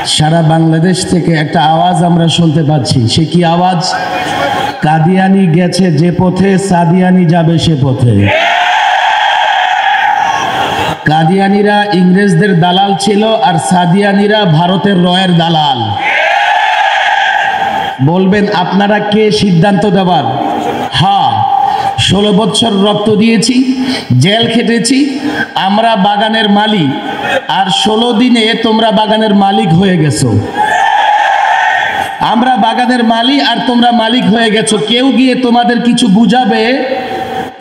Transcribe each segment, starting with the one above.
সারা বাংলাদেশ থেকে একটা আওয়াজ আমরা শুনতে পাচ্ছি। সে কি আওয়াজ? কাদিয়ানি গেছে যে পথে, সাদিয়ানি যাবে সে পথে। কাদিয়ানিরা ইংরেজদের দালাল ছিল, আর সাদিয়ানিরা ভারতের রয়ের দালাল। বলবেন আপনারা কে সিদ্ধান্ত দেওয়ার? হ্যাঁ, 16 বছর রক্ত দিয়েছি, জেল খেটেছি, আমরা বাগানের মালিক, আর 16 দিনে তোমরা বাগানের মালিক হয়ে গেছো। আমরা বাগানের মালিক আর তোমরা মালিক হয়ে গেছো। কেউ গিয়ে তোমাদের কিছু বুঝাবে,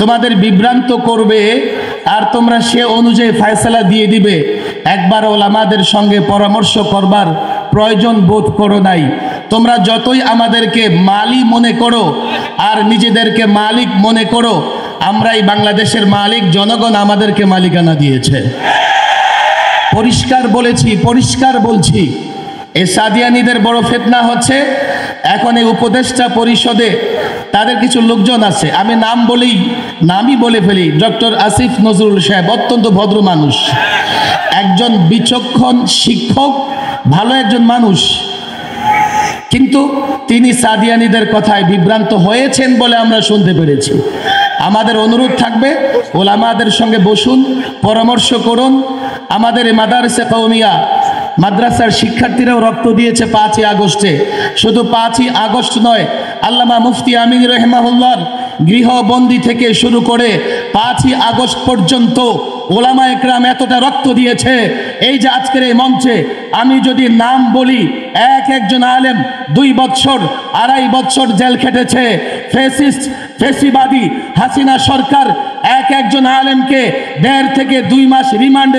তোমাদের বিভ্রান্ত করবে, আর তোমরা সে অনুযায়ী ফয়সালা দিয়ে দিবে। একবার ওলামাদের সঙ্গে পরামর্শ করবার প্রয়োজন বোধ করো নাই। তোমরা যতই আমাদেরকে মালি মনে করো আর নিজেদেরকে মালিক মনে করো, আমরাই বাংলাদেশের মালিক, জনগণ আমাদেরকে মালিকানা দিয়েছে। পরিষ্কার বলেছি, পরিষ্কার বলছি। এই সাদিয়ানিদের বড় ফিতনা হচ্ছে, এখন এই উপদেষ্টা পরিষদে তাদের কিছু লোকজন আছে, আমি নামই বলে ফেলি। ডক্টর আসিফ নজরুল সাহেব অত্যন্ত ভদ্র মানুষ, একজন বিচক্ষণ শিক্ষক, ভালো একজন মানুষ, কিন্তু তিনি সাদিয়ানিদের কথায় বিভ্রান্ত হয়েছেন বলে আমরা শুনতে পেরেছি। আমাদের অনুরোধ থাকবে, ওলামাদের সঙ্গে বসুন, পরামর্শ করুন। আমাদের এই মাদারসে কওমিয়া মাদ্রাসার শিক্ষার্থীরাও রক্ত দিয়েছে 5ই আগস্টে। শুধু 5ই আগস্ট নয়, আল্লামা মুফতি আমিন রহমাহুল্লাহর গৃহবন্দী থেকে শুরু করে 5ই আগস্ট পর্যন্ত ওলামা একরাম এতটা রক্ত দিয়েছে। এই যে আজকের এই মঞ্চে আমি যদি নাম বলি, একজন আলেম 2 বছর 2.5 বছর জেল খেটেছে। ফেসিবাদী হাসিনা সরকার একজন আলেমকে 1.5 থেকে 2 মাস রিমান্ডে